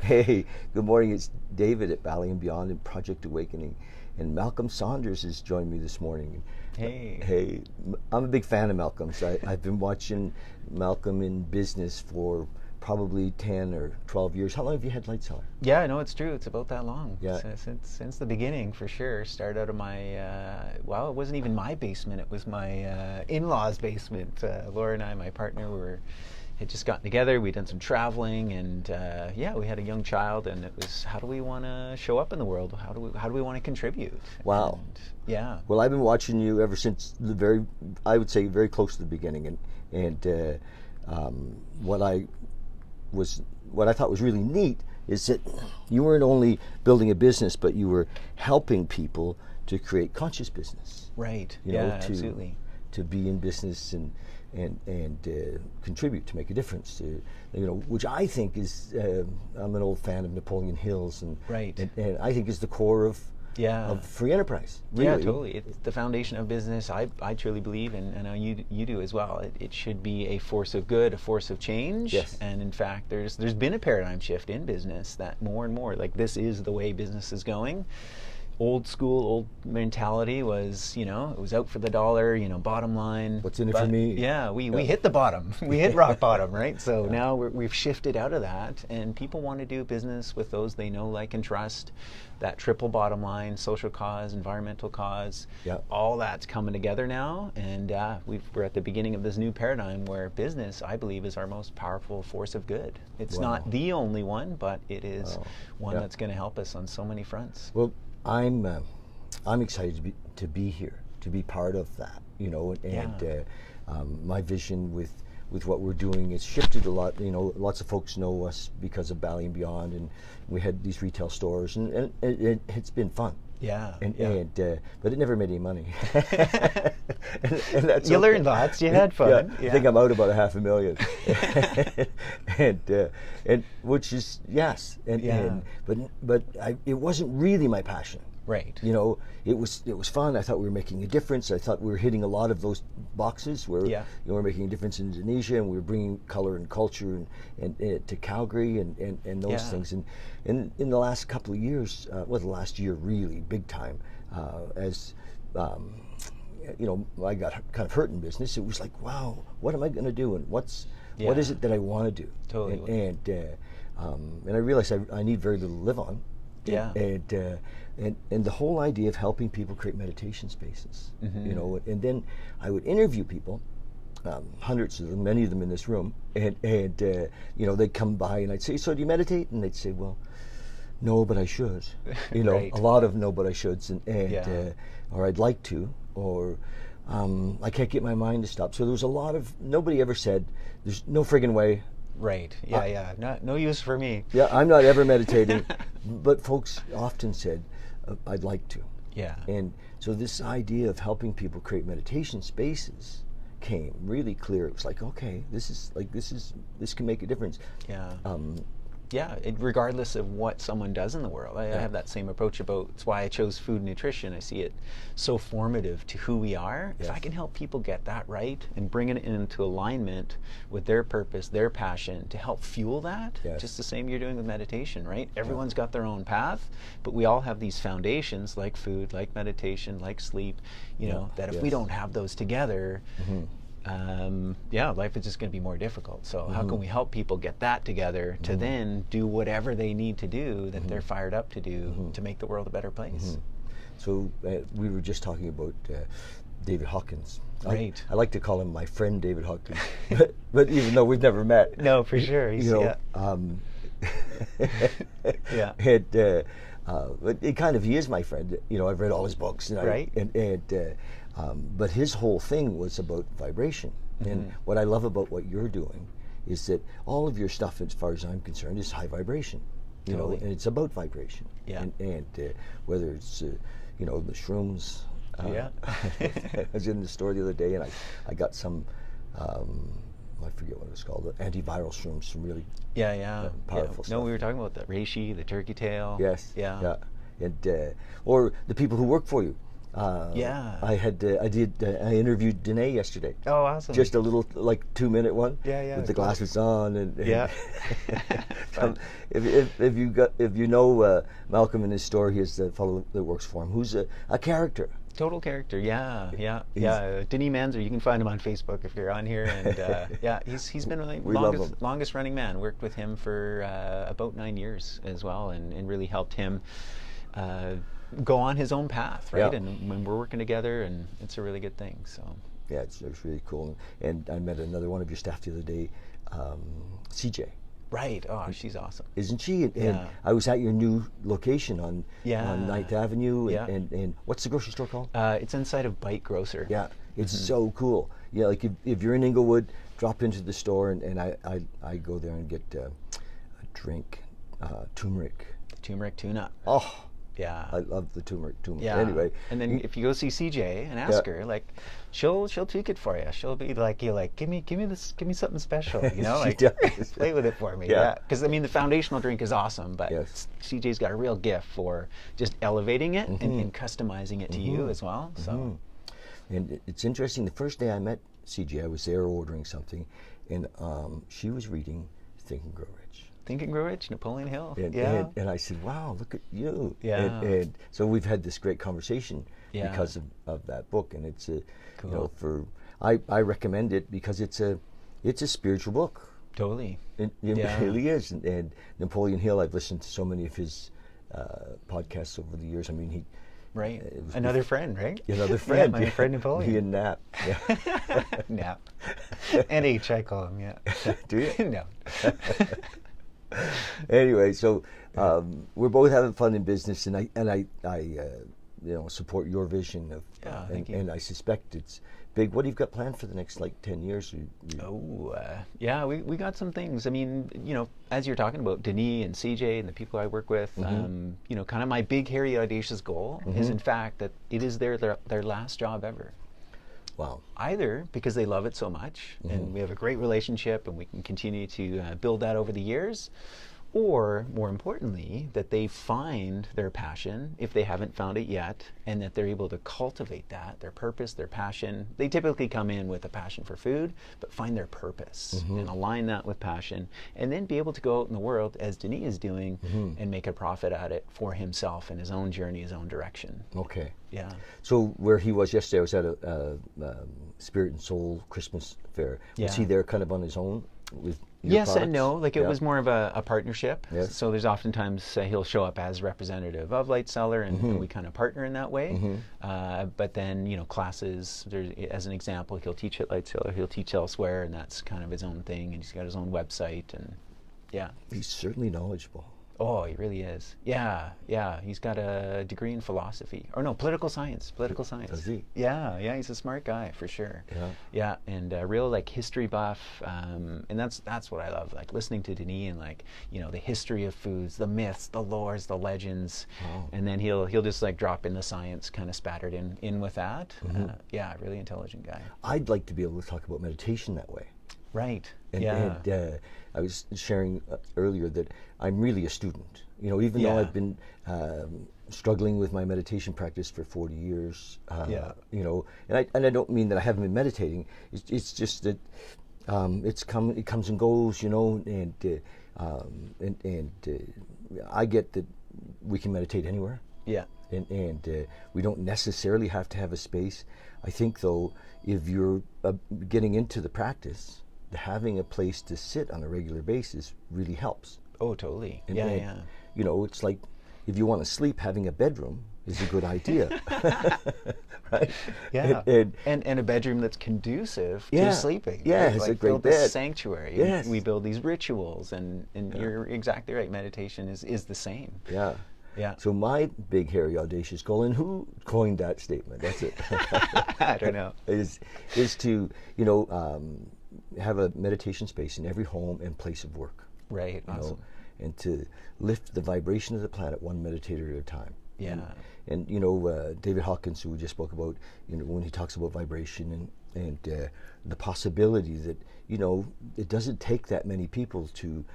Hey, good morning. It's David at Valley and Beyond and Project Awakening. And Malcolm Saunders has joined me this morning. Hey. Hey, I'm a big fan of Malcolm's. I've been watching Malcolm in business for probably 10 or 12 years. How long have you had Light Cellar? Yeah, no, it's true. It's about that long. Yeah. Since the beginning, for sure. Started out of my, well, it wasn't even my basement. It was my in-laws' basement. Laura and I, my partner, had just gotten together. We'd done some traveling, and yeah, we had a young child, and it was, how do we want to show up in the world? How do we want to contribute? Wow. And, yeah. Well, I've been watching you ever since I would say very close to the beginning, and what I thought was really neat is that you weren't only building a business, but you were helping people to create conscious business. Right. You yeah, know, absolutely. To be in business and contribute, to make a difference. Which I think is, I'm an old fan of Napoleon Hill's, and Right. and I think is the core of free enterprise. Really. Yeah, totally. It's the foundation of business. I truly believe, and I know you do as well. It should be a force of good, a force of change. Yes. And in fact, there's been a paradigm shift in business that more and more, like, this is the way business is going. Old school, old mentality was, it was out for the dollar, bottom line. What's in it for me? Yeah, we hit the bottom. We hit rock bottom, right? So now we've shifted out of that, and people want to do business with those they know, like, and trust. That triple bottom line, social cause, environmental cause, all that's coming together now, and we're at the beginning of this new paradigm where business, I believe, is our most powerful force of good. It's not the only one, but it is one that's going to help us on so many fronts. Well, I'm excited to be here, to be part of that, and my vision with what we're doing has shifted a lot. Lots of folks know us because of Valley and Beyond, and we had these retail stores, and it's been fun. Yeah. But it never made any money. and that's you learned lots. You had fun. Yeah. I think I'm out about $500,000. and which is yes. But it wasn't really my passion. Right. It was fun. I thought we were making a difference. I thought we were hitting a lot of those boxes where we're making a difference in Indonesia, and we were bringing color and culture and to Calgary and those things. And in the last couple of years, the last year really big time, as I got kind of hurt in business. It was like, wow, what am I going to do, and what is it that I want to do? Totally. And I realized I need very little to live on. Yeah. And the whole idea of helping people create meditation spaces, and then I would interview people, hundreds of them, many of them in this room, and they'd come by and I'd say, so do you meditate? And they'd say, well, no, but I should. Right. A lot of no, but I shoulds, or I'd like to, or I can't get my mind to stop. So there was a lot of, nobody ever said, there's no friggin' way. Right. Yeah. No use for me. Yeah, I'm not ever meditating. But folks often said, I'd like to. Yeah. And so this idea of helping people create meditation spaces came really clear. It was like, okay, this can make a difference. Yeah. Regardless of what someone does in the world. I have that same approach it's why I chose food and nutrition. I see it so formative to who we are. Yes. If I can help people get that right and bring it into alignment with their purpose, their passion, to help fuel that, just the same you're doing with meditation, right? Everyone's got their own path, but we all have these foundations like food, like meditation, like sleep, that if we don't have those together, life is just going to be more difficult. So how can we help people get that together to then do whatever they need to do that they're fired up to do to make the world a better place? So we were just talking about David Hawkins. Right. I like to call him my friend David Hawkins, but even though we've never met. No, for sure. But it kind of, he is my friend. I've read all his books, but his whole thing was about vibration. And what I love about what you're doing is that all of your stuff, as far as I'm concerned, is high vibration. Totally. And it's about vibration. Yeah. And whether it's the shrooms. I was in the store the other day, and I got some. I forget what it was called, the antiviral shrooms, some really powerful stuff. No, we were talking about the reishi, the turkey tail. Yes. Yeah. And or the people who work for you. I interviewed Danae yesterday. Oh, awesome. Just a little, like, 2-minute one. Yeah. With the glasses on. And yeah. If you know Malcolm in his store, he has the fellow that works for him, who's a character. Total character, yeah. Denis Manzer, you can find him on Facebook if you're on here, and he's been the longest running man. Worked with him for about 9 years as well, and really helped him go on his own path, right? Yeah. And when we're working together, and it's a really good thing. So yeah, it's really cool. And I met another one of your staff the other day, CJ. Right. Oh, she's awesome. Isn't she? And I was at your new location on 9th Avenue. And what's the grocery store called? It's inside of Bite Grocer. Yeah, it's so cool. Yeah, like if you're in Inglewood, drop into the store, and I go there and get a drink, turmeric. Turmeric tuna. Oh. Yeah, I love the turmeric. Yeah. Anyway, and then if you go see CJ and ask her, like, she'll tweak it for you. She'll be like, give me something special, you know, like play with it for me. Yeah, because I mean the foundational drink is awesome, but CJ's got a real gift for just elevating it and customizing it to you as well. So, and it's interesting. The first day I met CJ, I was there ordering something, and she was reading Think and Grow Rich. Think and Grow Rich, Napoleon Hill. And I said, wow, look at you. Yeah. And so we've had this great conversation because of that book. And it's cool. I recommend it because it's a spiritual book. Totally. It really is. And Napoleon Hill, I've listened to so many of his podcasts over the years. I mean, right. Another friend, right? Another friend. My friend Napoleon. He and Nap. Yeah. Nap. NH, I call him, Do you? No. Anyway, so we're both having fun in business, and I support your vision of, thank you. And I suspect it's big. What do you got planned for the next 10 years? We got some things. I mean, as you're talking about Denis and CJ and the people I work with, kind of my big, hairy, audacious goal is in fact that it is their last job ever. Wow. Either because they love it so much and we have a great relationship and we can continue to build that over the years, or more importantly, that they find their passion if they haven't found it yet, and that they're able to cultivate that, their purpose, their passion. They typically come in with a passion for food, but find their purpose and align that with passion, and then be able to go out in the world, as Denis is doing, and make a profit at it for himself and his own journey, his own direction. Okay. Yeah. So where he was yesterday, I was at a Spirit and Soul Christmas fair. Was he there kind of on his own with your products? And no. Like, it was more of a partnership. Yes. So there's oftentimes he'll show up as representative of Light Cellar, and we kind of partner in that way. But then, classes, as an example, he'll teach at Light Cellar, he'll teach elsewhere, and that's kind of his own thing, and he's got his own website, and He's certainly knowledgeable. Oh, he really is. Yeah. He's got a degree in philosophy. Or no, political science. Does he? Yeah, he's a smart guy, for sure. Yeah, and a real, history buff. And that's what I love, listening to Denis and, the history of foods, the myths, the lores, the legends. And then he'll just, drop in the science kind of spattered in with that. Really intelligent guy. I'd like to be able to talk about meditation that way. Right. And I was sharing earlier that I'm really a student. Even though I've been struggling with my meditation practice for 40 years. And I don't mean that I haven't been meditating. It's just that it comes and goes. And I get that we can meditate anywhere. Yeah. And we don't necessarily have to have a space. I think, though, if you're getting into the practice, having a place to sit on a regular basis really helps. Oh, totally. And it's like if you want to sleep, having a bedroom is a good idea. Right? Yeah. And a bedroom that's conducive to sleeping. Yeah, it's a great build bed. This sanctuary. Yes. We build these rituals, and you're exactly right. Meditation is the same. Yeah. Yeah. So my big, hairy, audacious goal, and who coined that statement? That's it. I don't know. Is to have a meditation space in every home and place of work. Right. Awesome. And to lift the vibration of the planet one meditator at a time. Yeah. And David Hawkins, who we just spoke about, when he talks about vibration and the possibility that it doesn't take that many people to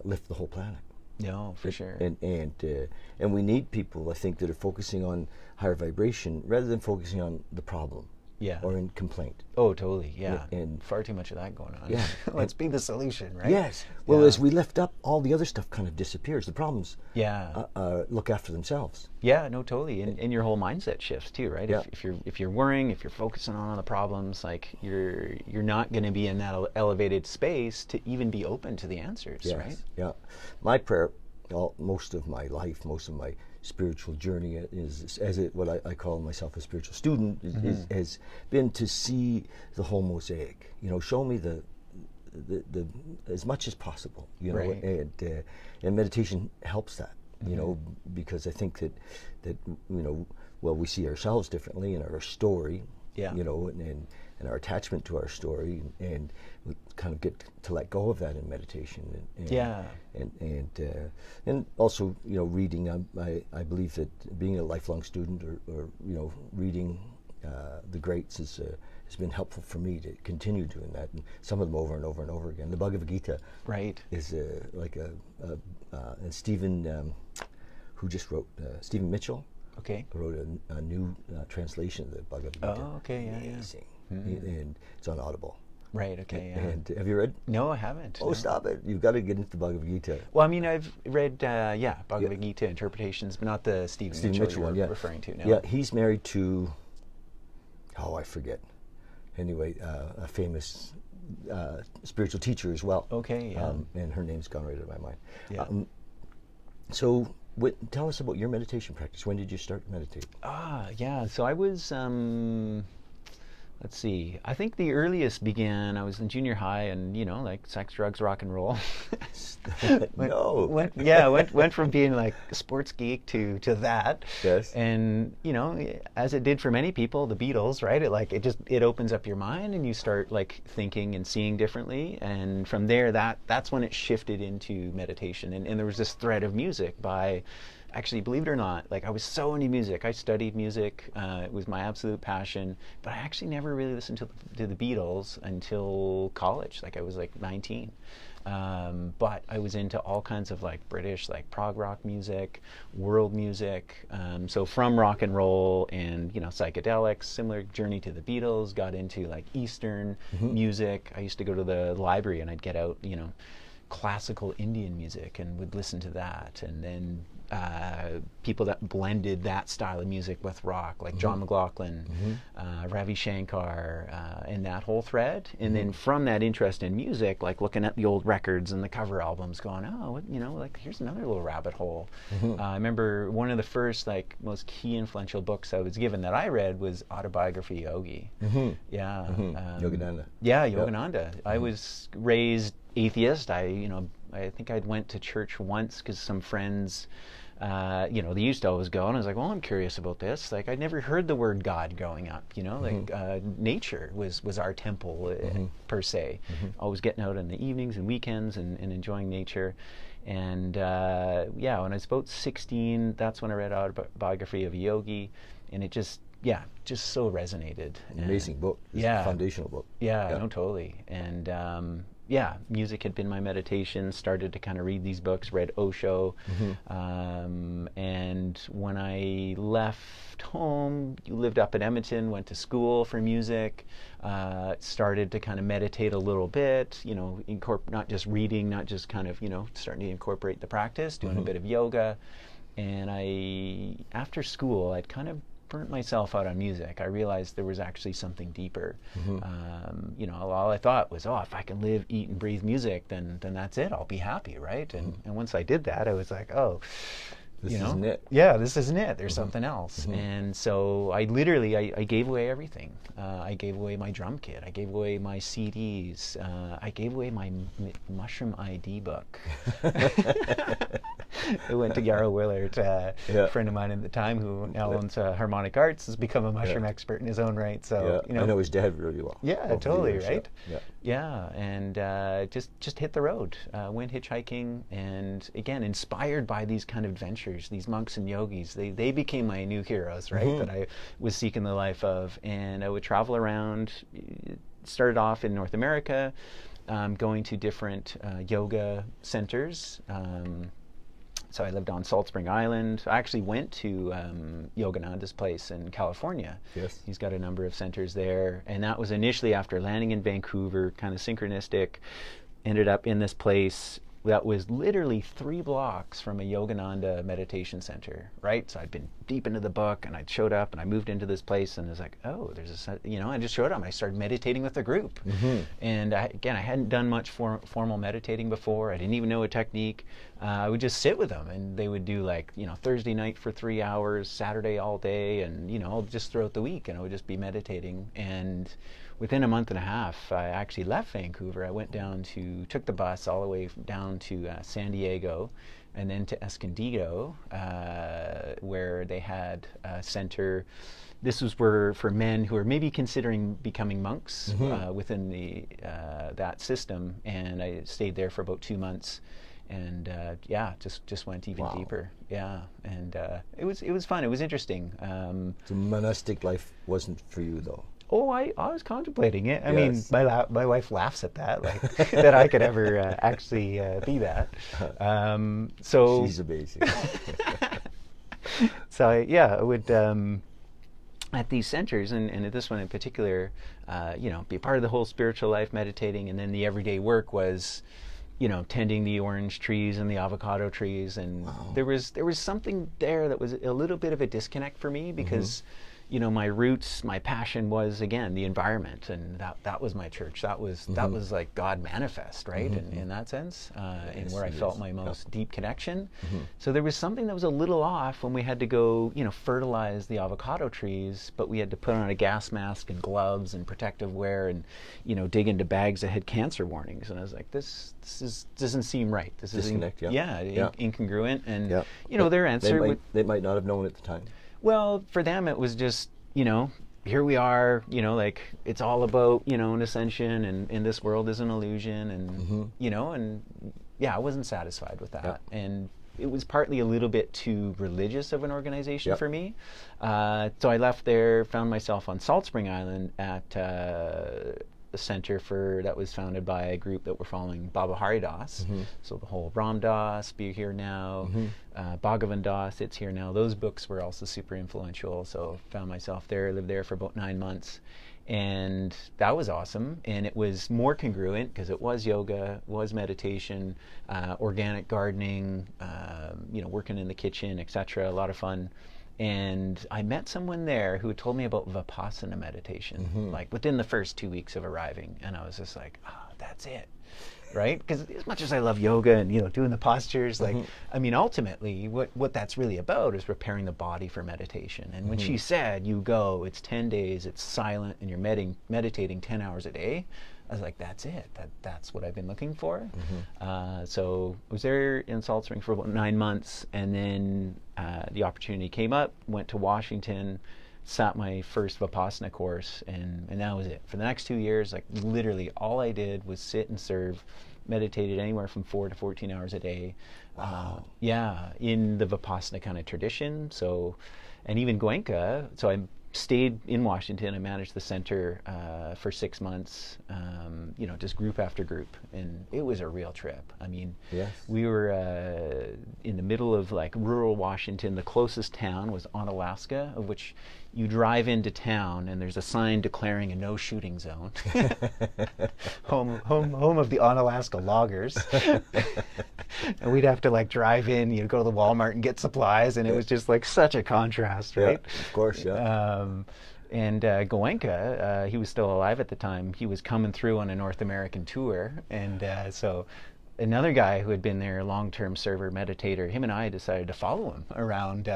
lift the whole planet. No, for sure. And we need people, I think, that are focusing on higher vibration rather than focusing on the problem. Yeah. Or in complaint. Oh, totally. Yeah. And far too much of that going on. Yeah. Let's be the solution, right? Yes. Well, as we lift up, all the other stuff kind of disappears. The problems look after themselves. Yeah, no, totally. And your whole mindset shifts too, right? Yeah. If you're worrying, if you're focusing on the problems, like you're not going to be in that elevated space to even be open to the answers, right? Yeah. My prayer, most of my life, most of my spiritual journey is, what I call myself a spiritual student, has been to see the whole mosaic. Show me the as much as possible. Right. And meditation helps that. Because I think that we see ourselves differently in our story. Yeah. And our attachment to our story, and we kind of get to let go of that in meditation. And also, reading. I believe that being a lifelong student, or reading the greats has been helpful for me to continue doing that, and some of them over and over and over again. The Bhagavad Gita, right, is and Stephen, who just wrote, Stephen Mitchell. Okay. Wrote a new translation of the Bhagavad Gita. Oh, okay, yeah. Amazing. And it's on Audible. Right, okay, yeah. And have you read? No, I haven't. Oh, no. Stop it. You've got to get into the Bhagavad Gita. Well, I mean, I've read, Bhagavad Gita interpretations, but not the Stephen Mitchell one, referring to now. Yeah, he's married to, I forget. Anyway, a famous spiritual teacher as well. Okay, yeah. And her name's gone right out of my mind. Yeah. So tell us about your meditation practice. When did you start meditating? So I was, let's see, I think the earliest began, I was in junior high, and, like sex, drugs, rock and roll. Went from being like a sports geek to that. Yes. And, as it did for many people, the Beatles, right? It opens up your mind, and you start like thinking and seeing differently. And from there, that's when it shifted into meditation. And there was this thread of music by, actually, believe it or not, like I was so into music. I studied music. It was my absolute passion. But I actually never really listened to the Beatles until college. Like I was like 19. But I was into all kinds of like British, like prog rock music, world music. So from rock and roll and, psychedelics, similar journey to the Beatles, got into like Eastern music. I used to go to the library and I'd get out, classical Indian music and would listen to that. And then people that blended that style of music with rock, like John McLaughlin, Ravi Shankar, and that whole thread. And then from that interest in music, like looking at the old records and the cover albums, going, like here's another little rabbit hole. I remember one of the first, like, most key influential books I was given that I read was Autobiography Yogi. Yeah. Yogananda. Yeah, Yogananda. I was raised atheist. I think I'd went to church once because some friends, they used to always go, and I was like, well, I'm curious about this. Like, I'd never heard the word God growing up, nature was our temple per se. Always getting out in the evenings and weekends and enjoying nature. And when I was about 16, that's when I read Autobiography of a Yogi, and it just so resonated. Amazing book. It's a foundational book. Yeah, no, totally. And music had been my meditation, started to kind of read these books, read Osho. And when I left home, lived up in Edmonton, went to school for music, started to kind of meditate a little bit, not just reading, not just kind of, starting to incorporate the practice, doing a bit of yoga. And after school, I'd kind of burnt myself out on music. I realized there was actually something deeper. All I thought was, if I can live, eat, and breathe music, then that's it. I'll be happy, right? And once I did that, I was like, this isn't it. Yeah, this isn't it. There's something else. And so I literally, I gave away everything. I gave away my drum kit. I gave away my CDs. I gave away my Mushroom ID book. I went to Yarrow Willard, a friend of mine at the time who now owns Harmonic Arts, has become a mushroom expert in his own right. So I know his dad really well. Yeah, totally, years, right? Yeah. And just hit the road. Went hitchhiking, and again, inspired by these kind of adventures, these monks and yogis, they became my new heroes, right? That I was seeking the life of. And I would travel around, started off in North America, going to different yoga centers, So I lived on Salt Spring Island. I actually went to Yogananda's place in California. Yes. He's got a number of centers there. And that was initially after landing in Vancouver, kind of synchronistic. Ended up in this place that was literally 3 blocks from a Yogananda meditation center, right? So I'd been deep into the book, and I'd showed up, and I moved into this place, and it was like, oh, there's a, you know, I just showed up, and I started meditating with the group. And again, I hadn't done much formal meditating before. I didn't even know a technique. I would just sit with them, and they would do like, you know, Thursday night for 3 hours, Saturday all day, and, you know, just throughout the week, and I would just be meditating. And within a month and a half, I actually left Vancouver. I went down to, took the bus all the way down to San Diego, and then to Escondido, where they had a center. This was for men who are maybe considering becoming monks within the that system. And I stayed there for about 2 months, and yeah, just went even deeper. Yeah, and it was fun. It was interesting. The monastic life wasn't for you, though. Oh, I was contemplating it. I mean, my wife laughs at that, like that I could ever actually be that. So she's amazing. So I would at these centers, and at this one in particular, you know, be part of the whole spiritual life, meditating, and then the everyday work was, you know, tending the orange trees and the avocado trees, and there was something there that was a little bit of a disconnect for me because. You know, my roots, my passion was, again, the environment, and that was my church. That was like God manifest, right? In that sense, and where I felt my most deep connection. So there was something that was a little off when we had to go, you know, fertilize the avocado trees, but we had to put on a gas mask and gloves and protective wear, and, you know, dig into bags that had cancer warnings. And I was like, this doesn't seem right. This is incongruent. And you know, their answer they might not have known at the time. Well, for them, it was just, you know, here we are, you know, like it's all about, you know, an ascension, and this world is an illusion, and, you know, and yeah, I wasn't satisfied with that. And it was partly a little bit too religious of an organization for me. So I left there, found myself on Salt Spring Island at a center that was founded by a group that were following Baba Hari Das. So the whole Ram Das, Be Here Now, Bhagavan Das, It's Here Now. Those books were also super influential. So found myself there, lived there for about 9 months. And that was awesome. And it was more congruent because it was yoga, was meditation, organic gardening, you know, working in the kitchen, etc. A lot of fun. And I met someone there who told me about Vipassana meditation, like within the first 2 weeks of arriving. And I was just like, that's it, right? Because as much as I love yoga and, you know, doing the postures, like, I mean, ultimately, what that's really about is preparing the body for meditation. And when she said, you go, it's 10 days, it's silent, and you're meditating 10 hours a day, I was like, that's it. That's what I've been looking for. So I was there in Salt Spring for about 9 months, and then the opportunity came up, went to Washington, sat my first Vipassana course, and that was it. For the next 2 years, like literally all I did was sit and serve, meditated anywhere from 4 to 14 hours a day. In the Vipassana kind of tradition. So, and even Goenka, so I stayed in Washington. I managed the center for 6 months, you know, just group after group, and it was a real trip. I mean, we were in the middle of like rural Washington. The closest town was Onalaska, of which you drive into town and there's a sign declaring a no shooting zone. home of the Onalaska loggers. And we'd have to like drive in, you know, go to the Walmart and get supplies, and it was just like such a contrast, right? Of course, And Goenka, he was still alive at the time. He was coming through on a North American tour, and so another guy who had been there, long-term server, meditator, him and I decided to follow him around,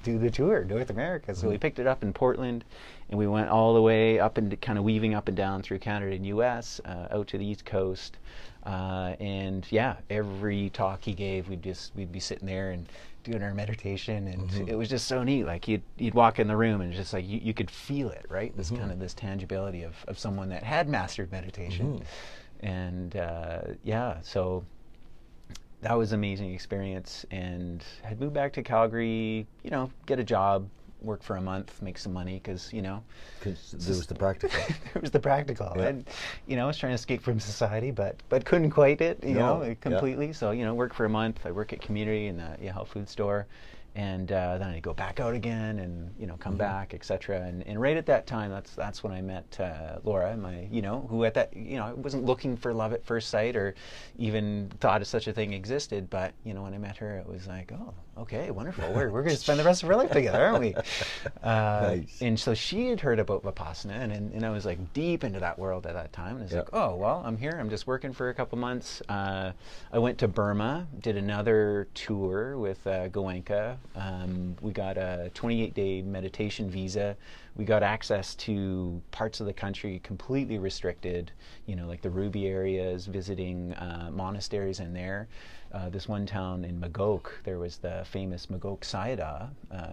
do the tour, North America. So we picked it up in Portland, and we went all the way up and kind of weaving up and down through Canada and U.S., out to the East Coast. And yeah, every talk he gave, we'd be sitting there and doing our meditation, and it was just so neat. Like you'd walk in the room and just like you could feel it, right? This kind of this tangibility of someone that had mastered meditation. And so that was an amazing experience, and had moved back to Calgary, you know, get a job, work for a month, make some money, because, you know. Because there was the practical. There was the practical. Yeah. And, you know, I was trying to escape from society, but couldn't quite it, you know, completely. Yeah. So, you know, work for a month. I work at community in the health food store. And then I'd go back out again and, you know, come back, etc. And right at that time, that's when I met Laura, you know, who at that, you know, I wasn't looking for love at first sight or even thought of such a thing existed. But, you know, when I met her, it was like, oh, okay, wonderful. We're going to spend the rest of our life together, aren't we? Nice. And so she had heard about Vipassana, and I was like deep into that world at that time. And it's like, oh, well, I'm here. I'm just working for a couple months. I went to Burma, did another tour with Goenka. We got a 28-day meditation visa. We got access to parts of the country completely restricted, you know, like the Ruby areas, visiting monasteries in there. This one town in Magok, there was the famous Magok Sayadaw,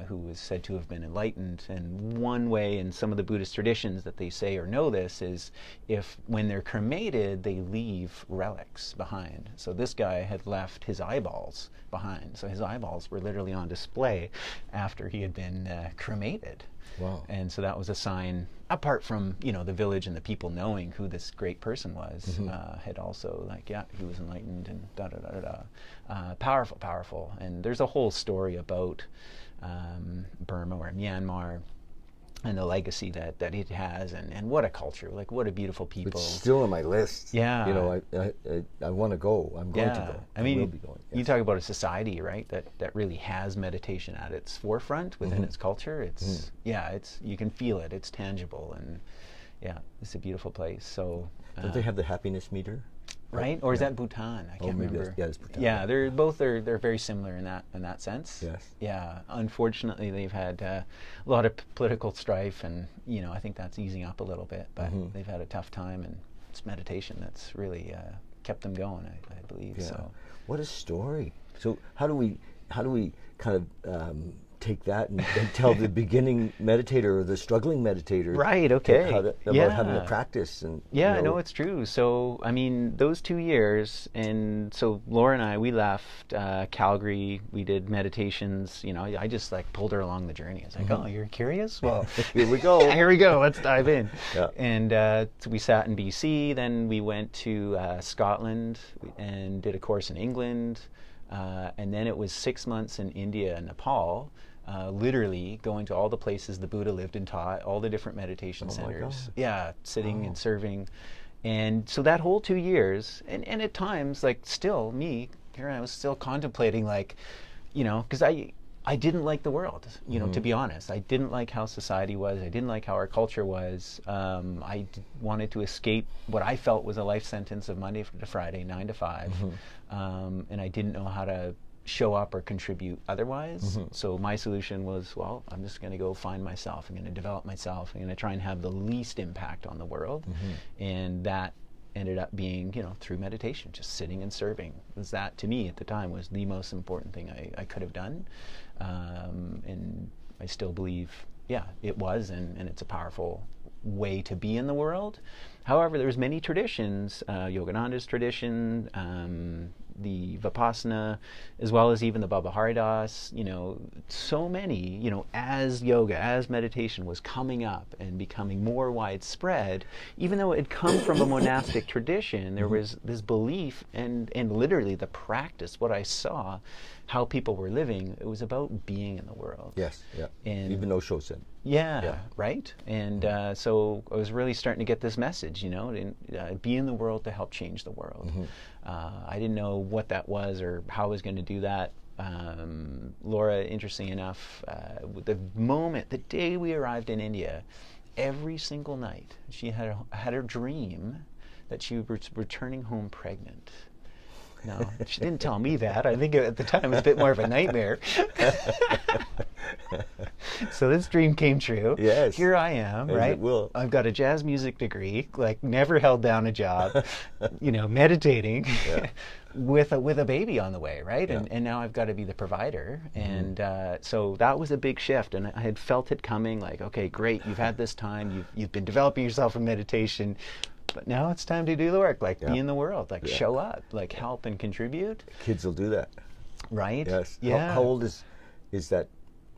who was said to have been enlightened. And one way in some of the Buddhist traditions that they say or know this is when they're cremated, they leave relics behind. So this guy had left his eyeballs behind. So his eyeballs were literally on display after he had been cremated. Wow. And so that was a sign, apart from, you know, the village and the people knowing who this great person was, had also, like, yeah, he was enlightened and da-da-da-da-da. Powerful. And there's a whole story about Burma or Myanmar and the legacy that it has, and what a culture, like what a beautiful people. It's still on my list. Yeah. You know, I want to go. I'm going to go. I mean, will be going. Yes. You talk about a society, right, that really has meditation at its forefront within its culture. It's you can feel it. It's tangible, and yeah, it's a beautiful place. So don't they have the happiness meter? Right? Or is that Bhutan? I can't remember. Yeah, it's Bhutan. Yeah, they're very similar in that sense. Yes. Yeah. Unfortunately, they've had a lot of political strife, and, you know, I think that's easing up a little bit. But they've had a tough time, and it's meditation that's really kept them going, I believe. Yeah. So. What a story! So how do we kind of take that and tell the beginning meditator or the struggling meditator, right? Okay, about having a practice and no, it's true. So I mean, those 2 years, and so Laura and I, we left Calgary. We did meditations. You know, I just like pulled her along the journey. I was like, oh, you're curious? Well, here we go. Here we go. Let's dive in. Yeah. And so we sat in BC. Then we went to Scotland and did a course in England. And then it was 6 months in India and Nepal, literally going to all the places the Buddha lived and taught, all the different meditation centers. Yeah, sitting and serving. And so that whole 2 years, and at times, like, still me, here I was still contemplating, like, you know, because I didn't like the world, you know, to be honest. I didn't like how society was. I didn't like how our culture was. I wanted to escape what I felt was a life sentence of Monday to Friday, 9 to 5. And I didn't know how to show up or contribute otherwise. So my solution was, well, I'm just going to go find myself. I'm going to develop myself. I'm going to try and have the least impact on the world. And that ended up being, you know, through meditation, just sitting and serving. Because that, to me, at the time, was the most important thing I could have done. And I still believe, yeah, it was, and it's a powerful way to be in the world. However, there's many traditions, Yogananda's tradition, the Vipassana, as well as even the Baba Haridas, you know, so many, you know, as yoga, as meditation was coming up and becoming more widespread, even though it had come from a monastic tradition, there was this belief and literally the practice, what I saw, how people were living, it was about being in the world. Yes, yeah. And even Osho said. Yeah, right? And so I was really starting to get this message, you know, be in the world to help change the world. I didn't know what that was or how I was going to do that. Laura, interesting enough, the day we arrived in India, every single night she had a dream that she was returning home pregnant. No, she didn't tell me that. I think at the time it was a bit more of a nightmare. So this dream came true. Yes. Here I am, As right? it will. I've got a jazz music degree, like never held down a job, you know, meditating with a baby on the way, right? Yeah. And now I've got to be the provider. And so that was a big shift. And I had felt it coming, like, okay, great, you've had this time, you've been developing yourself in meditation, but now it's time to do the work, like be in the world, like show up, like help and contribute. Kids will do that. Right? Yes. Yeah. How old is that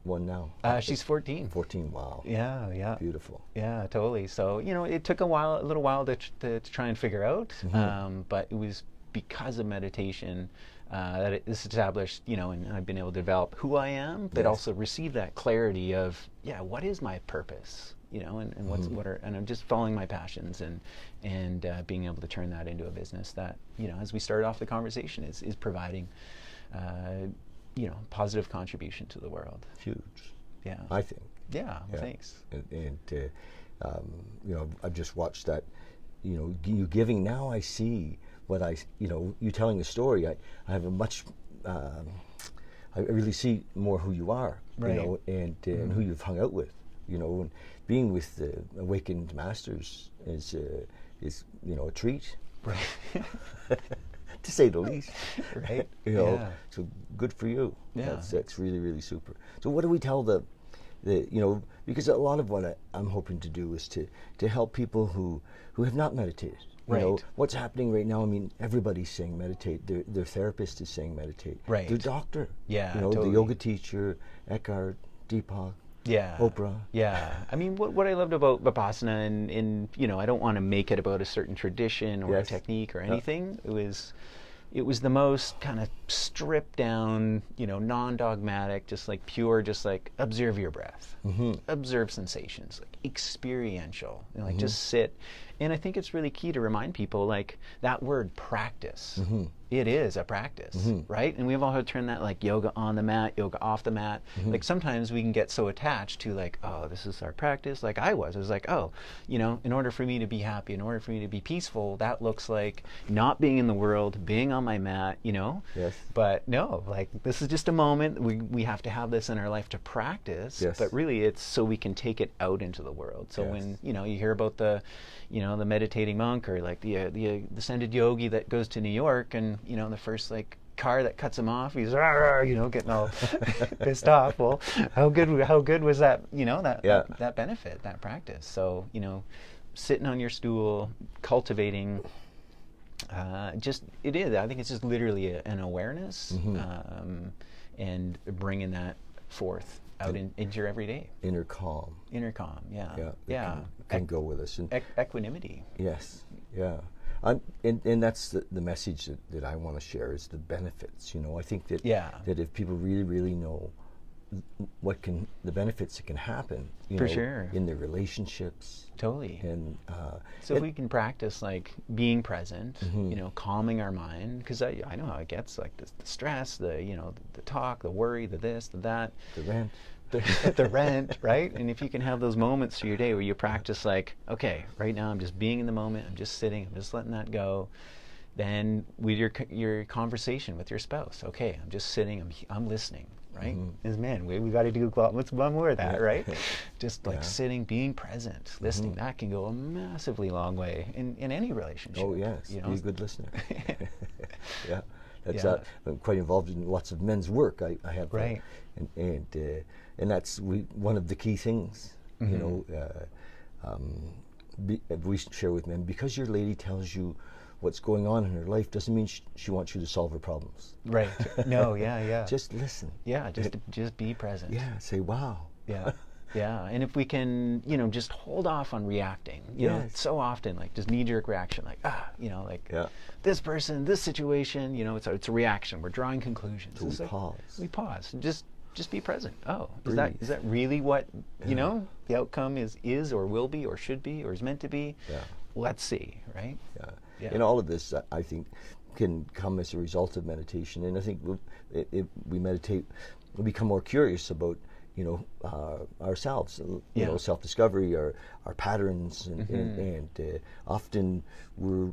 one now? She's 14. 14. Wow. Yeah, yeah. Beautiful. Yeah, totally. So, it took a little while to try and figure out, but it was because of meditation that it's established, and I've been able to develop who I am, but also receive that clarity of, what is my purpose? And I'm just following my passions and being able to turn that into a business that, as we started off the conversation, is providing, positive contribution to the world. Huge. Yeah. I think. Yeah. Well, thanks. And I've just watched that, you giving. Now I see what you telling the story. I have a much, I really see more who you are, and who you've hung out with, and being with the awakened masters is a treat, right? To say the least, right? So good for you. Yeah, that's really, really super. So what do we tell the because a lot of what I'm hoping to do is to help people who have not meditated. Right. What's happening right now? I mean, everybody's saying meditate. Their therapist is saying meditate. Right. Their doctor. Yeah. The yoga teacher, Eckhart, Deepak. Yeah. Oprah. Yeah. I mean, what I loved about Vipassana, and I don't want to make it about a certain tradition or a technique or anything. It was the most kind of stripped down, non-dogmatic, just like pure, just like observe your breath, observe sensations, like experiential, like just sit. And I think it's really key to remind people, like, that word practice. It is a practice, right? And we've all heard term that, like, yoga on the mat, yoga off the mat. Like, sometimes we can get so attached to, like, oh, this is our practice. Like I was like, oh, in order for me to be happy, in order for me to be peaceful, that looks like not being in the world, being on my mat, Yes. But no, like, this is just a moment. We have to have this in our life to practice. Yes. But really, it's so we can take it out into the world. So when, you hear about the meditating monk, or like the ascended yogi that goes to New York, and the first like car that cuts him off, he's getting all pissed off. Well, how good was that? That benefit, that practice. So sitting on your stool, cultivating. I think it's just literally an awareness, and bringing that forth out into your everyday. Inner calm. Yeah. Can go with us. And equanimity. Yes. Yeah. And that's the message that I want to share, is the benefits. I think that that if people really, really know the benefits that can happen, for sure, in their relationships. Totally. And so if we can practice like being present, calming our mind, because I know how it gets, like the stress, the talk, the worry, the this, the that, the rent. The rent, right? And if you can have those moments through your day where you practice, like, okay, right now I'm just being in the moment, I'm just sitting, I'm just letting that go. Then with your conversation with your spouse, okay, I'm just sitting, I'm listening, right? As men, we got to do what's one more of that, right? Just like sitting, being present, listening. That can go a massively long way in any relationship. Oh yes, be a good listener. Yeah. That's I'm quite involved in lots of men's work. I have right, and that's one of the key things. We share with men, because your lady tells you what's going on in her life doesn't mean she wants you to solve her problems. Right. No. Yeah. Just listen. Yeah. Just be present. Yeah. Say wow. Yeah. Yeah, and if we can, just hold off on reacting. So often, like, just knee-jerk reaction, like, this person, this situation, it's a reaction. We're drawing conclusions. So we pause. We pause. Just be present. Oh, is that really what the outcome is or will be or should be or is meant to be? Yeah. Let's see, right? Yeah. And all of this, I think, can come as a result of meditation. And I think if we meditate, we become more curious about ourselves, self-discovery, our patterns, and often we're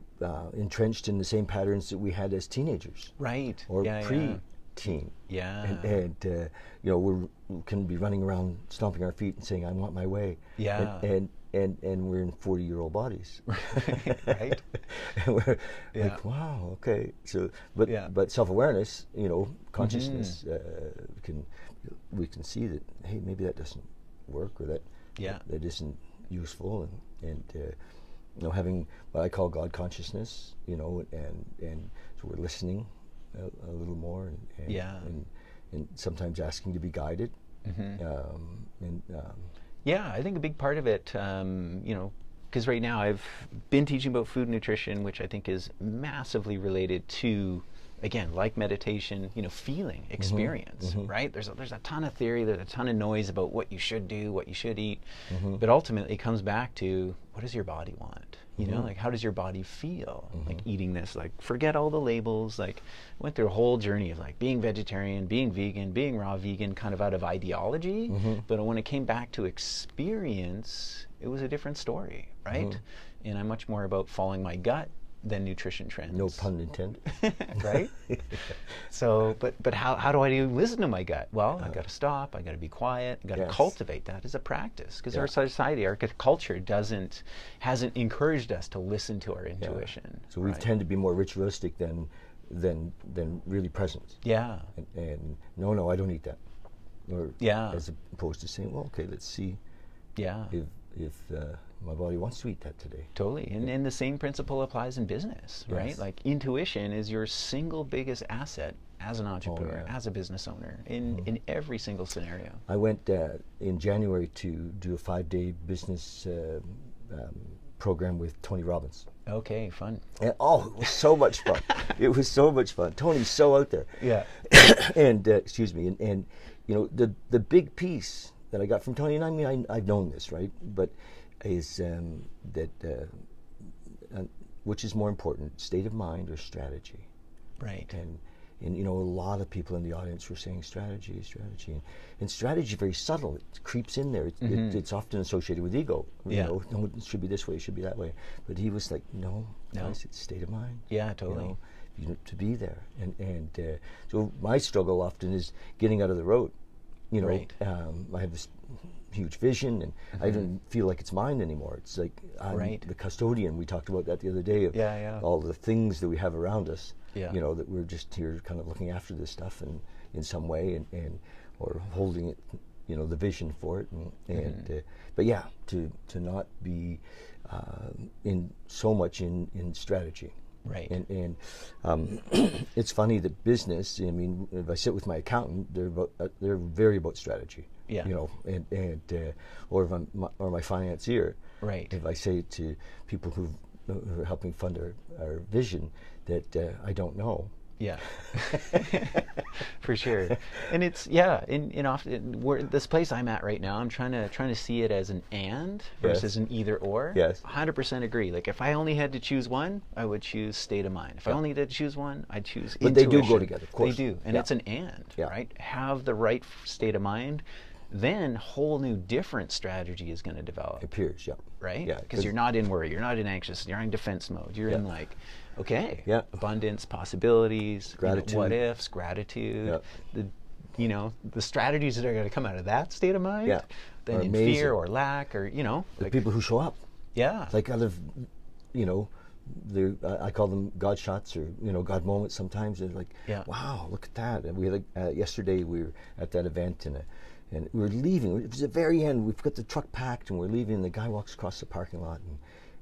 entrenched in the same patterns that we had as teenagers, right? Or pre-teen, and we can be running around stomping our feet and saying, "I want my way," and we're in 40-year-old bodies, right? And we're like, wow, okay. So, but self-awareness, consciousness, we can see that, hey, maybe that doesn't work, or that isn't useful, and having what I call God consciousness, and so we're listening a little more, and sometimes asking to be guided, Yeah, I think a big part of it, because right now I've been teaching about food nutrition, which I think is massively related to, again, like meditation, feeling, experience, right? There's a ton of theory, there's a ton of noise about what you should do, what you should eat, but ultimately it comes back to, what does your body want? Like, how does your body feel like eating this? Like, forget all the labels. Like, I went through a whole journey of like being vegetarian, being vegan, being raw vegan, kind of out of ideology. But when it came back to experience, it was a different story, right? And I'm much more about following my gut than nutrition trends. No pun intended. Right? So, but how do I listen to my gut? Well, I got to stop. I got to be quiet. I got to cultivate that as a practice, because our society, our culture hasn't encouraged us to listen to our intuition. So we tend to be more ritualistic than really present. Yeah. And no, I don't eat that. Or as opposed to saying, well, okay, let's see. Yeah. If my body wants to eat that today. Totally. And the same principle applies in business, right? Like, intuition is your single biggest asset as an entrepreneur, as a business owner, in every single scenario. I went in January to do a 5-day business program with Tony Robbins. Okay, fun. And, it was so much fun. It was so much fun. Tony's so out there. Yeah. And, excuse me, and the big piece that I got from Tony, and I mean, I've known this, right? But is that which is more important, state of mind or strategy? Right. And a lot of people in the audience were saying strategy, and strategy is very subtle. It creeps in there. It's often associated with ego. No, it should be this way, it should be that way. But he was like, no, it's state of mind. Yeah, totally. To be there, and so my struggle often is getting out of the road. I have this huge vision, and I don't feel like it's mine anymore. It's like I'm the custodian. We talked about that the other day, of all the things that we have around us, that we're just here kind of looking after this stuff and in some way, and or holding it, the vision for it, but to not be in so much in strategy. Right. And it's funny that business, I mean, if I sit with my accountant, they're very about strategy. Yeah. Or if or my financier. Right. If I say to people who are helping fund our vision that I don't know. Yeah. For sure. And it's in often this place I'm at right now, I'm trying to see it as an and versus an either or. Yes. 100% agree. Like, if I only had to choose one, I would choose state of mind. If I only had to choose one, I'd choose But intuition. they do go together, of course. They do. And it's an and, right? Have the right state of mind, then whole new different strategy is going to develop. It appears, right? Yeah. Because you're not in worry, you're not in anxious, you're in defense mode. You're in like, okay, abundance, possibilities, gratitude, what ifs, gratitude. The strategies that are going to come out of that state of mind, then in fear or lack, or the people who show up. Yeah. Like out of, I call them God shots or God moments. Sometimes they're like, wow, look at that. And we had yesterday we were at that event and we were leaving. It was the very end. We've got the truck packed and we're leaving. And the guy walks across the parking lot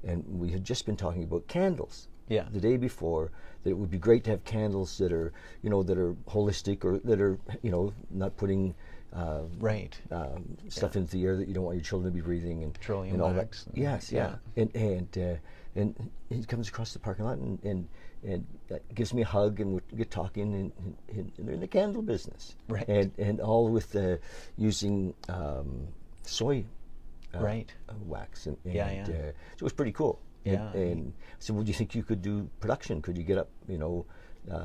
and we had just been talking about candles. Yeah. The day before, that it would be great to have candles that are that are holistic or that are not putting stuff into the air that you don't want your children to be breathing and petroleum and all wax. that. Yes, and he comes across the parking lot and gives me a hug and we get talking and they're in the candle business. Right. And all with using soy wax and so it was pretty cool. Yeah. And I said, well, do you think you could do production? Could you get up,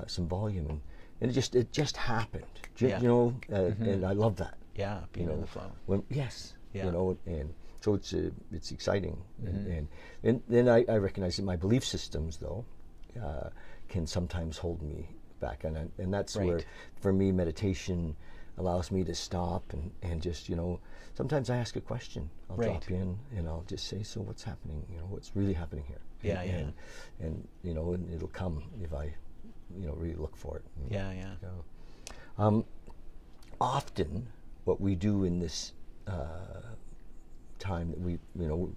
some volume? And it just happened. And I love that. Yeah, being in the flow. And so it's exciting. And then I recognize that my belief systems, though, can sometimes hold me back. And that's where, for me, meditation allows me to stop and just, sometimes I ask a question. I'll drop in and I'll just say, so what's happening? What's really happening here? And it'll come if I, really look for it. Often what we do in this time that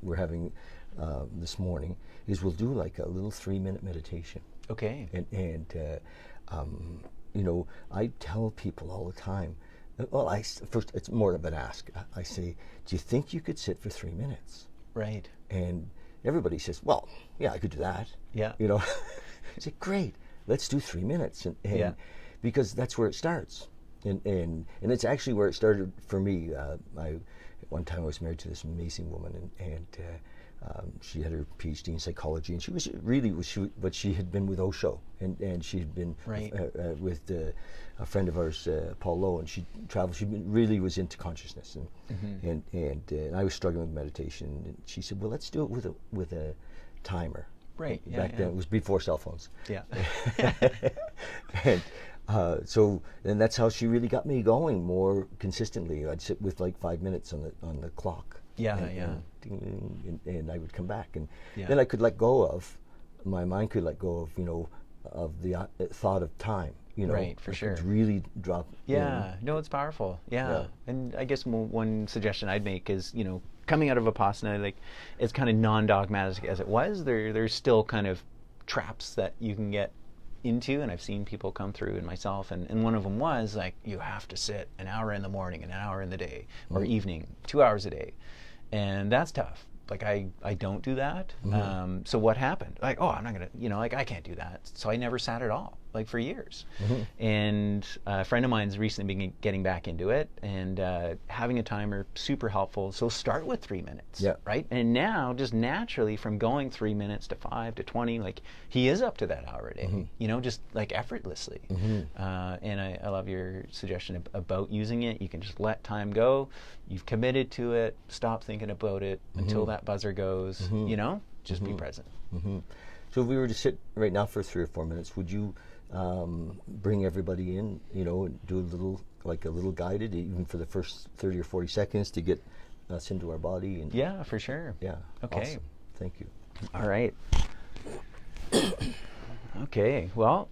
we're having this morning is we'll do like a little 3-minute meditation. Okay. And I tell people all the time Well, first, it's more of an ask. I say, do you think you could sit for 3 minutes? Right. And everybody says, well, yeah, I could do that. Yeah. You know, I say, great, let's do 3 minutes. And yeah. Because that's where it starts. And it's actually where it started for me. One time I was married to this amazing woman, and she had her PhD in psychology, and but she had been with Osho, and she had been right. with a friend of ours, Paul Lowe, and she traveled. She really was into consciousness, and I was struggling with meditation, and she said, "Well, let's do it with a timer." Right. Back then, it was before cell phones. Yeah. And and that's how she really got me going more consistently. I'd sit with like 5 minutes on the clock. Yeah, and I would come back, and yeah. then I could let go of, my mind could let go of, of the thought of time. Right, for sure. Really drop. Yeah, no, it's powerful. Yeah. And I guess one suggestion I'd make is, coming out of Vipassana, like, it's kind of non-dogmatic as it was. There's still kind of traps that you can get into, and I've seen people come through, and myself, and one of them was like, you have to sit an hour in the morning and an hour in the day, or evening, 2 hours a day, and that's tough. Like, I don't do that. So what happened? Like, oh, I'm not gonna, like, I can't do that. So I never sat at all, like, for years. And a friend of mine's recently been getting back into it, and having a timer, super helpful. So start with 3 minutes, right? And now, just naturally, from going 3 minutes to 5 to 20, like, he is up to that hour a day, just like effortlessly. And I love your suggestion about using it. You can just let time go. You've committed to it. Stop thinking about it until that buzzer goes. Just be present. So if we were to sit right now for 3 or 4 minutes, would you bring everybody in, and do a little guided, even for the first 30 or 40 seconds to get us into our body? And yeah, for sure. Yeah. Okay. Awesome. Thank you. All right. Okay. Well,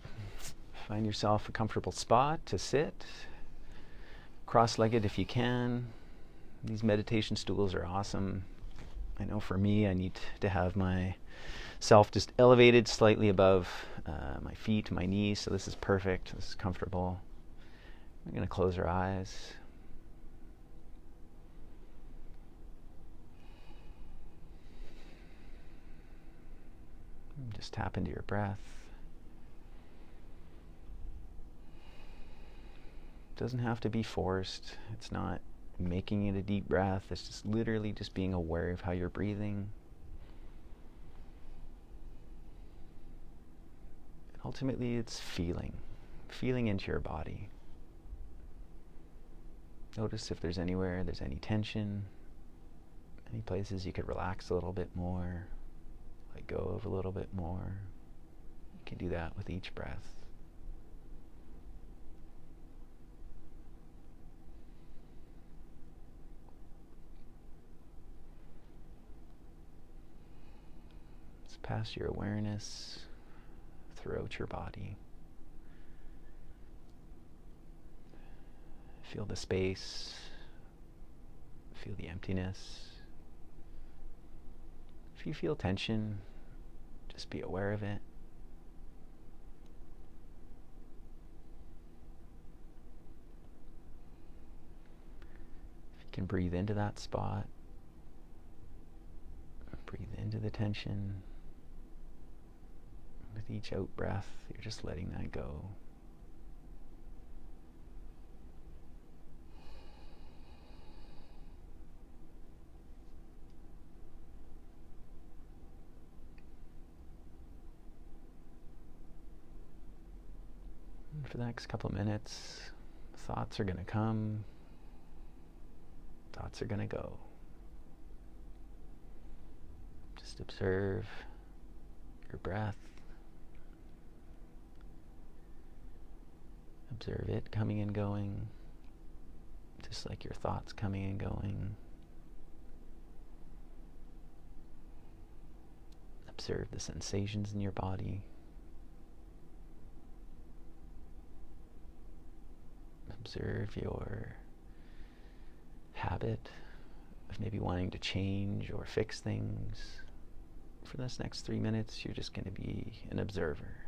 find yourself a comfortable spot to sit, cross-legged if you can. These meditation stools are awesome. I know for me, I need to have myself just elevated slightly above my feet, my knees, so this is perfect. This is comfortable. We're going to close our eyes. Just tap into your breath. It doesn't have to be forced. It's not making it a deep breath. It's just literally just being aware of how you're breathing. Ultimately, it's feeling into your body. Notice if there's anywhere there's any tension, any places you could relax a little bit more, let go of a little bit more. You can do that with each breath. Just pass your awareness throughout your body. Feel the space, feel the emptiness. If you feel tension, just be aware of it. If you can breathe into that spot, breathe into the tension. With each out breath, you're just letting that go. And for the next couple of minutes, thoughts are going to come, thoughts are going to go. Just observe your breath. Observe it coming and going, just like your thoughts coming and going. Observe the sensations in your body. Observe your habit of maybe wanting to change or fix things. For this next 3 minutes, you're just going to be an observer.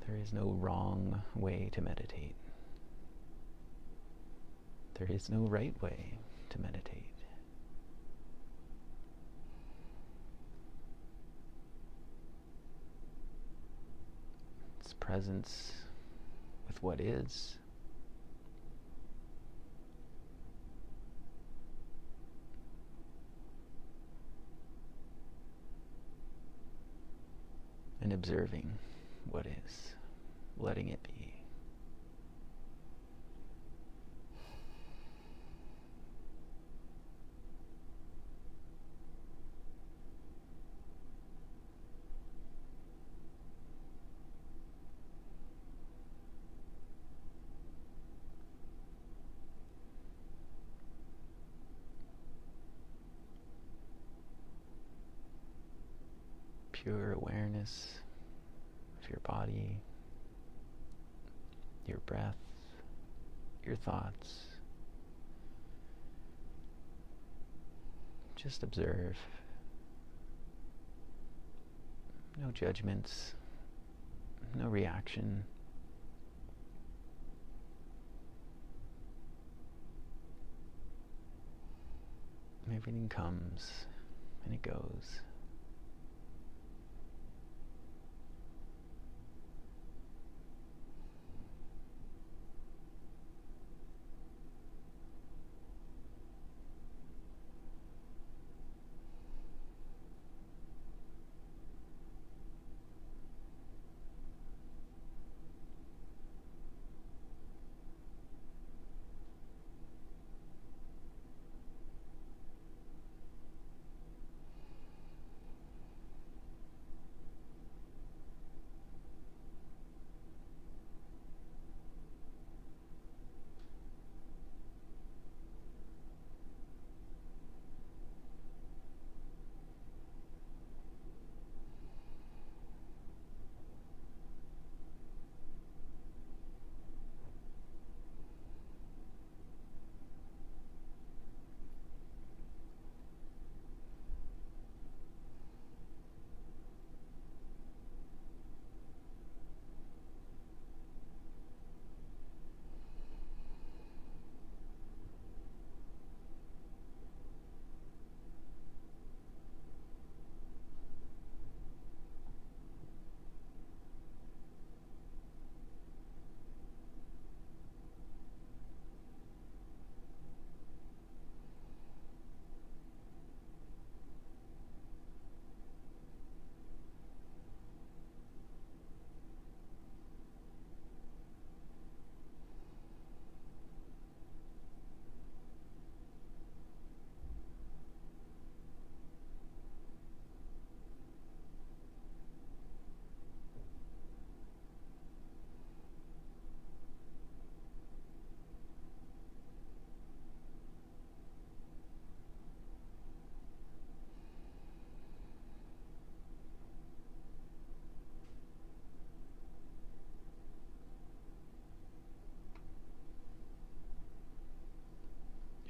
There is no wrong way to meditate. There is no right way to meditate. It's presence with what is. And observing what is, letting it be. Pure awareness of your body, your breath, your thoughts. Just observe. No judgments, no reaction. Everything comes and it goes.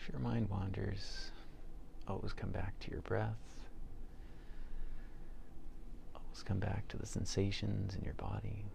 If your mind wanders, always come back to your breath. Always come back to the sensations in your body.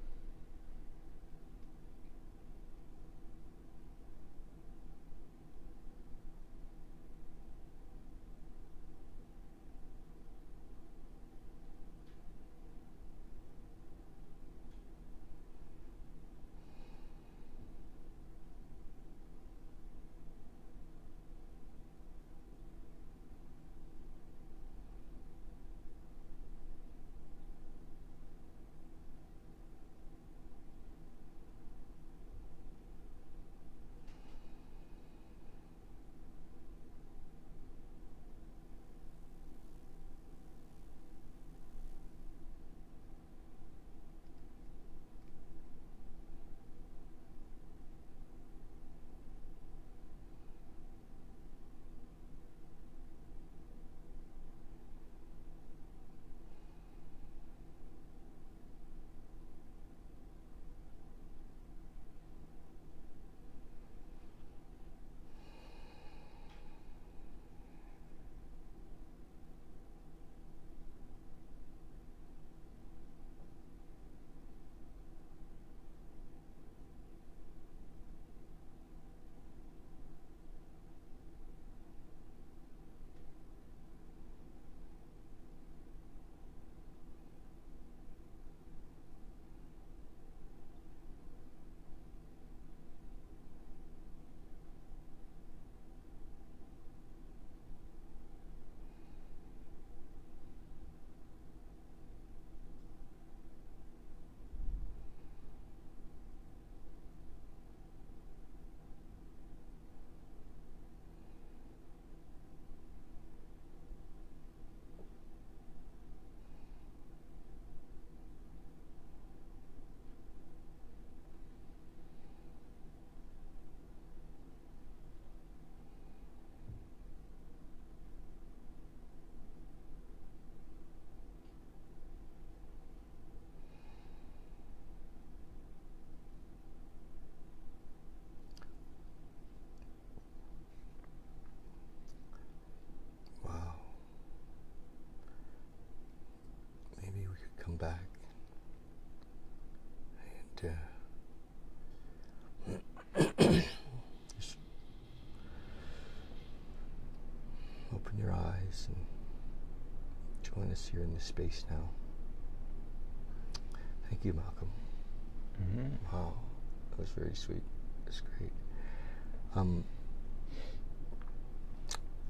back. And just open your eyes and join us here in this space now. Thank you, Malcolm. Wow, that was very sweet. That's great.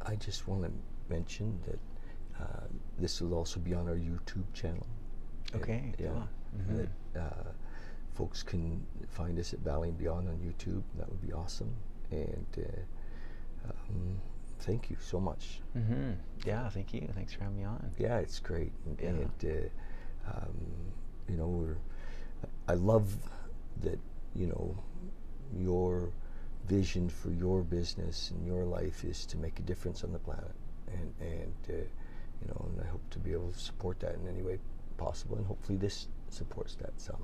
I just want to mention that this will also be on our YouTube channel. Okay. Yeah. That folks can find us at Valley and Beyond on YouTube. That would be awesome. And thank you so much. Yeah, thank you. Thanks for having me on. Yeah, it's great. And you know, I love that, you know, your vision for your business and your life is to make a difference on the planet, and you know, and I hope to be able to support that in any way possible, and hopefully this supports that some.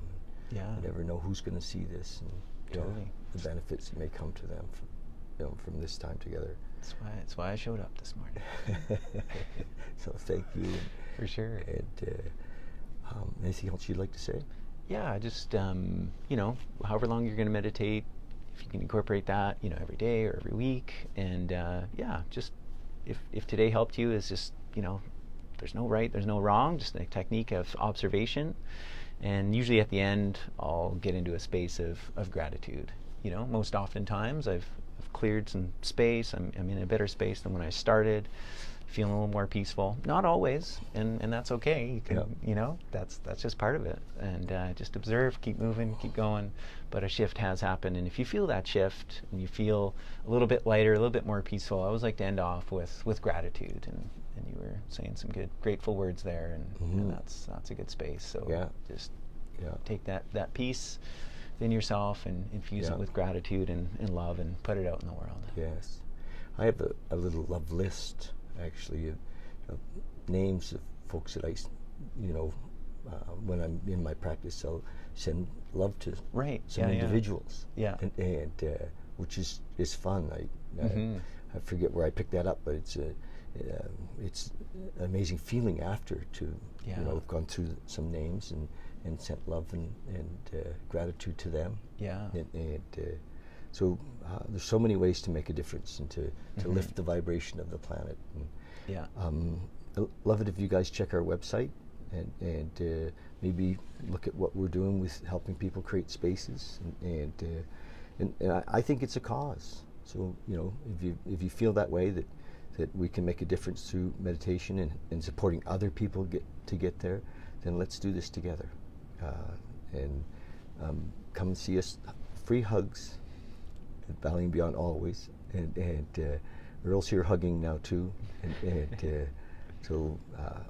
Yeah. You never know who's going to see this, and totally the benefits that may come to them from, you know, from this time together. That's why I showed up this morning. So thank you. For sure. And anything else you'd like to say? Yeah, just you know, however long you're going to meditate, if you can incorporate that, you know, every day or every week, and yeah, just if today helped you, is just, you know, there's no right, there's no wrong, just a technique of observation. And usually at the end, I'll get into a space of gratitude. You know, most oftentimes I've cleared some space. I'm in a better space than when I started, feeling a little more peaceful. Not always, and that's okay. You can, you know, that's just part of it. And just observe, keep moving, keep going. But a shift has happened, and if you feel that shift and you feel a little bit lighter, a little bit more peaceful, I always like to end off with gratitude. And you were saying some good, grateful words there, and that's a good space. So just take that peace in yourself and infuse it with gratitude and love, and put it out in the world. Yes, I have a little love list, actually, of names of folks that I, you know, when I'm in my practice, I'll send love to some individuals. And which is fun. I forget where I picked that up, but it's an amazing feeling after to you know, have gone through some names and sent love and gratitude to them. And so there's so many ways to make a difference and to lift the vibration of the planet. And, I'd love it if you guys check our website and maybe look at what we're doing with helping people create spaces. And I think it's a cause. So, you know, if you feel that way, that we can make a difference through meditation and supporting other people to get there, then let's do this together. And come and see us. Free hugs at Valley and Beyond always. And Earl's here hugging now too. And so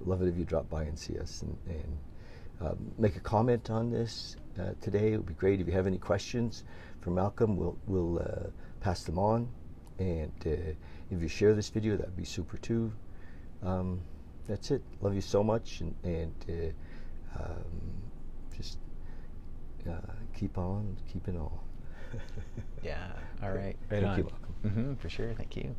love it if you drop by and see us and make a comment on this today. It would be great. If you have any questions for Malcolm, we'll pass them on. And if you share this video, that'd be super too. That's it. Love you so much, and just keep on keeping on. Yeah. All right. Thank you, Malcolm. For sure. Thank you.